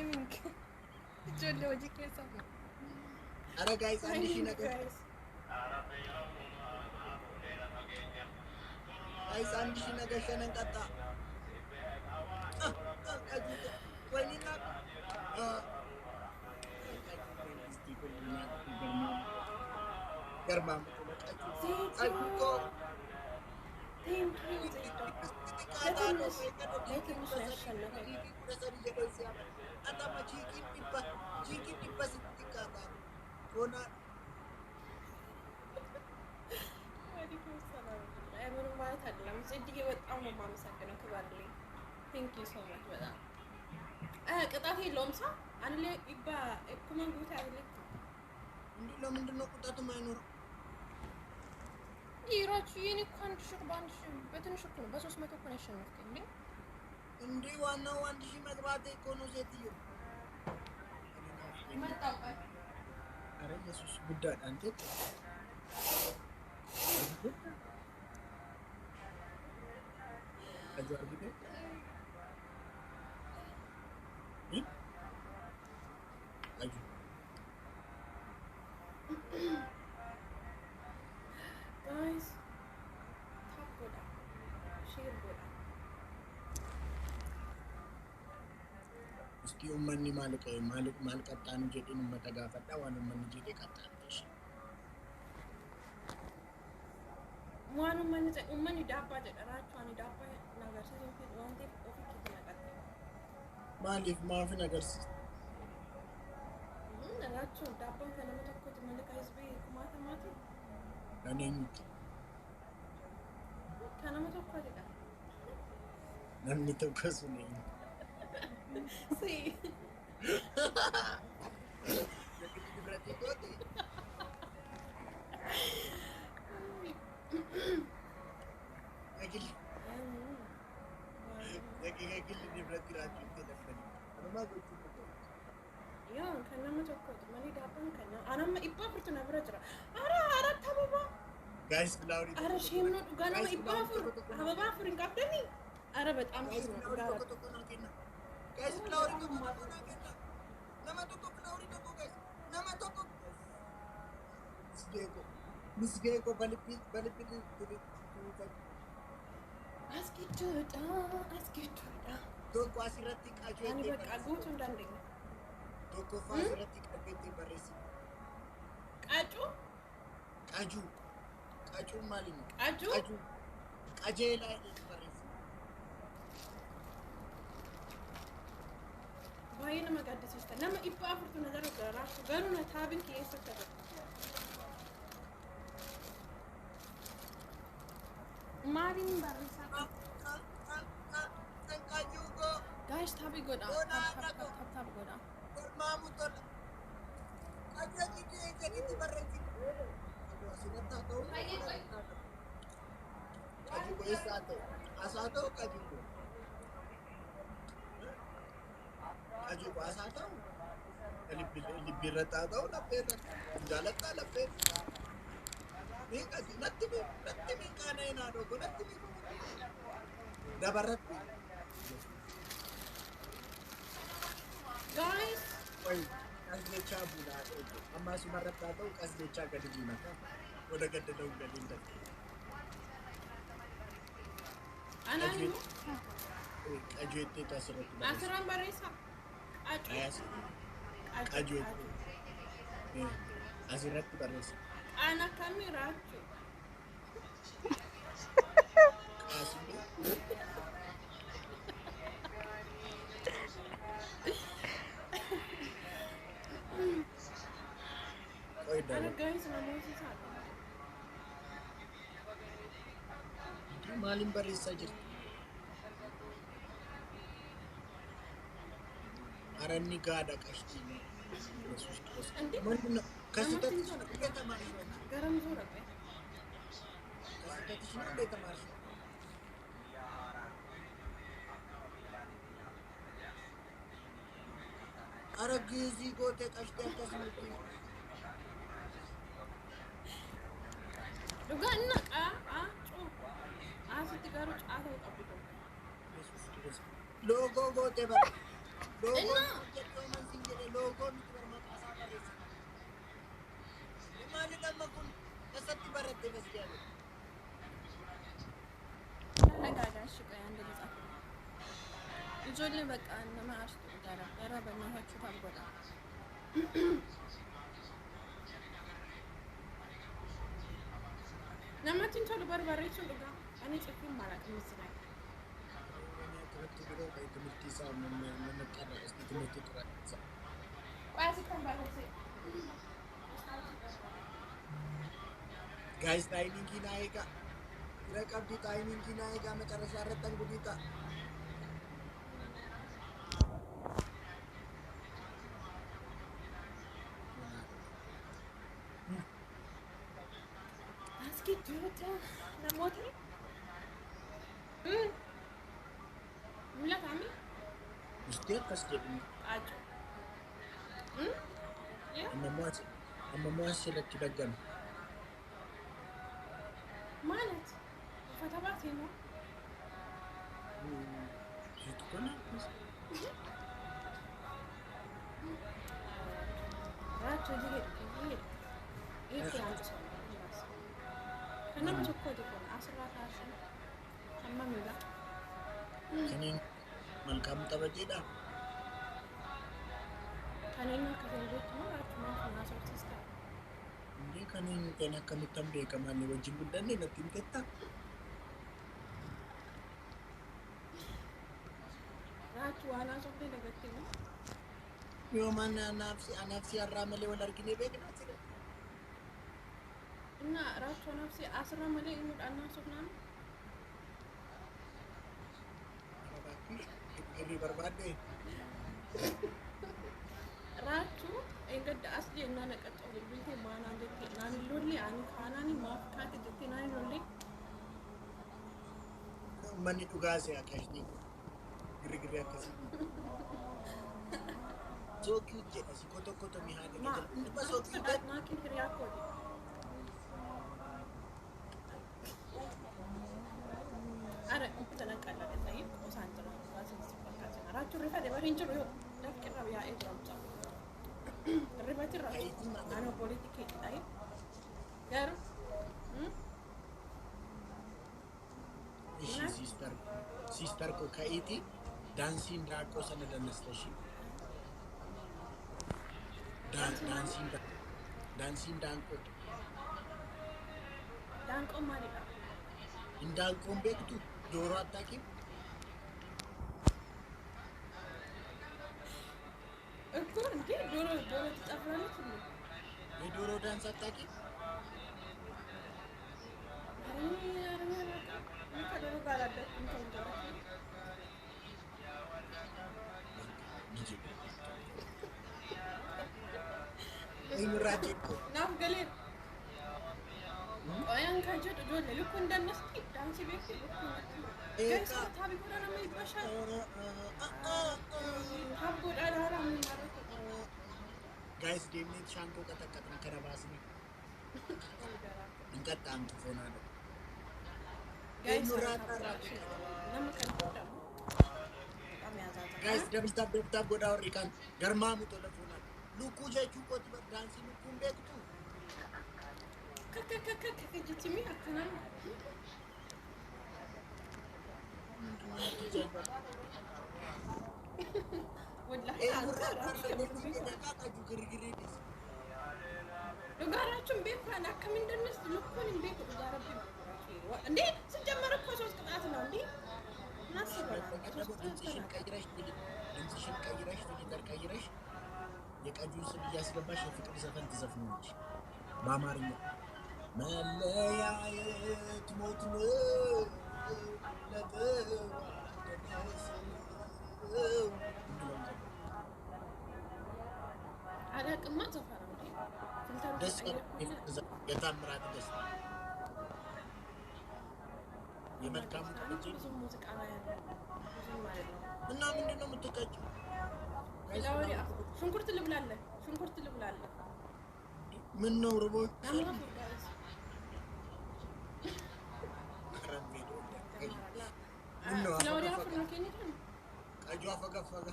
timing. Ijoollee hojii keessa. Ara guys andi shina guys andi shina gashanan qatta. Wanina Garmam. Thank you. Thank you so much for that. ቅጣት የለውም ሰው አንድ ላይ ኢኩመን ጉታ አይደለም እንዴ ለምንድን ነው ቅጣቱ የማይኖረው? ይራችሁ የኔ አንድ ሺህ በአንድ ሺህ በትንሽ እኮ ነው በ300 እኮ ነው ያሸነፍከኝ እንዴ እንዴ ዋናው አንድ ሺህ መግባት እኮ ነው ሴትዮ መጣጣ አረ ኢየሱስ ጉዳይ አንተ አጃርግዴ አጁ guys top goda share goda እስኪ ኡመኒ ማልቀጣን ጀዲን መተጋፈጣ ዋን ኡመኒ ጀዲ ቀጣንሽ ዋን ኡመኒ ዳባ ጀደራቹ አኒ ዳባ ነገር ሲዞ ዋንቴ ኦፊክ ተናቀጥ ማሊፍ ማፍ ነገር ነገራቹ ዳባ ከነመተኮት መልካ ህዝብ ኩማተማት ነኝት ከነመተኮት ዳ ነኝ ተከሱ ነኝ Sí. Yo, karena mau cokot, mani dapat karena. Anak mah ipa pernah berjalan. Ara tahu apa? Guys, Lauri. Ara shame not, gana mah ipa pur. Apa apa purin kapten ni? Ara bet am Guys, shame. Lauri to nakina. Guys, Lauri to nakina. Nama to Lauri to guys. Nama to. Misgeko balipit Ask it to da. Toko asirratti qaaju Ani bet aku tuh danding. Toko asirratti qabetti barreessi. Qaaju maali? Qaaju. Qajeela barreessi. Baay'ee nama gaddisiista. Nama dhibba afurtu nazara garaa. Garuu na taabin keessa ta'a. Maaliin barreessaa? Guys, taabi godha. Taab godha. Maamu tola. Qajeela jedhiti barreessi. Asirratti haa ta'u. Qaaju eessaa ta'u? Asaa ta'u qaaju. Qaaju baasaa ta'u. Libbirrataa ta'u lapheerra. Jaalattaa lapheerra. Ni qaaju natti qaana hin haadhogo natti dabarratti. Guys. Wai qasdechaa bulaa ta'u. Amma asumarratti haa ta'u qasdechaa gadi buunata. Oda gadda ta'uu galiin datti. Anani. Qaaju itti asirratti barreessa. Asirraan barreessa. Qaaju asirratti barreessa. Ana kamirachu. Ana guys, nama sisa. Maalin barreessaa jirti? Aranni gaadha qashtii. Kasitatti sana dhugata maashina. Garam zura be. Kasitatti sana dhugata maashina. Ara giizii goote qashtii akkasumatti. Dhugaa inni cuu. Asitti garuu caata qabu. Loogoo goote bara. Inna. loogoo miti bar maqaa isaa barreessa. Maaliin amma kun eessatti baratte masjaabe? Dhagaadhaan shiqaa yaanda lixa. Ijoollee bakka nama aarstu gara bannaafachu kan godha. Namatti tolu barbareechuu dhugaa. Ani xiqqoon maalaqa misira. Timurti isaa mana qara isti timurti tura isa. Qaasi kan baay'ee. Guys, timing na eega. Ira qabdi timing na eega macarasa irratti angudita. Aski duuta namoota. Mul'ata ami? Isti akkas jedhu. Ajo. Amma mo'as irratti daggame. ማለት ፈተባት ነው ስትቆና ራቹ ይሄ አንተ ከነም ቸኮት ይቆም አስራታሽ አማሚላ ከኔን መልካም ጠበቂዳ ከኔና ከሌሎች ነው ራቹ ማፈና ሶርቲስታ Hindi kanin kaya kamitambe kamani wajib budan ni natin teta. Rachu ana somte lagatti no. Yo man anafsi arramale wala argine begna sila. Inna rachu anafsi asramale imud anna sofnan. Ini berbade. Rachu engad asli enna naqato bilbilte maana dette nani lolli ani khanani maaf kaate dette nani lolli Mani tugase akashni. Giri akasi. So cute jeda si koto mihani ma ni ba so cute na kin kriya ko ara intana kala de tayi ko santara wasin sipakata rachu rifa de barin jiro yo dakira ya e dramta Ribati rachu ana politiki tayi gar Ishi sister ko kaiti dancing rako sana danastashi. Dancing danko. danko marida Indanko bektu doro ataki. እኮ እንዴ ዶሮ ትጠፍራለች እንዴ? የዶሮ ዳንስ አታውቂም? ከዶሮ ጋር አደረኩኝ ተንጀራ ይምራጅኮ ናፍ ገሌ ቆያን ከጀድ ዶለ ልኩ እንደነስቲ ዳንስ ቤት ልኩ ገይሳ ታቢ ጎዳ ነው ይባሻል ታቦ ዳዳራ ምን ማለት ነው ጋይስ ዴምኔት ሻንቆ ቀጠቀጥን ከረባስኒ እንቀጣም ትፎና ነው ጋይስ ጋይስ ደብታ ጎዳ ወሪካን ገርማሙ ተለፎና ሉኩ ጀቹ ቆት በዳንሲ ሉኩን ቤክቱ ከጅትሚ አከናን ወላሂ ዱጋራችን ቤፋን አከም እንደነስ ልኩን ቤት ዱጋራብ እንዴ ሲጀመር እኮ ሶስት ቅጣት ነው እንዴ ድምፅሽን ቀይረሽ ፊልተር ቀይረሽ የቀጁን ስም እያስገባሽ የፍቅር ዘፈን ትዘፍናለሽ በአማርኛ መለያየት ሞት ነው አላቅማ ዘፈራ እንዴ ደስ የታምራት ደስ የመልካሙ ተቀጭ ብዙ ሙዚቃ ላይ ያለው ብዙ ማለት ነው እና ምንድነው የምትቀጭው? ሽንኩርት ልብላለ ምን ነው ርቦት ቀጁ አፈገፈገ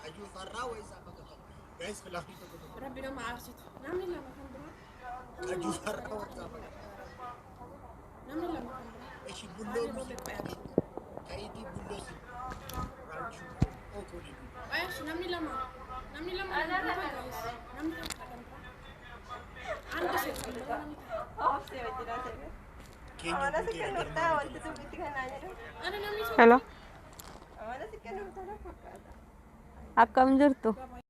ቀጁ ፈራ ወይስ አፈገፈገ? Guys, filaafi tokko tokko. Rabbi nama aarsitu. Namni lama kan biraa. Ajuu har'a wanta. Namni lama kan biraa. Eshi bulloo miti. Kaidii bulloo si. Raachuu. Ookoo didu. Ayyash namni lama. Namni lama kan biraa guys. Namni takka kan biraa. Andi seetu kan biraa namni takka. Oofsee wajjira ta'e. Keenya Sikka nurtaa wanti dubbitti kanaa jedhu. Ada namni Hello. Amala sikka nurtaa fakkaata. Akkam jirtu? seetu.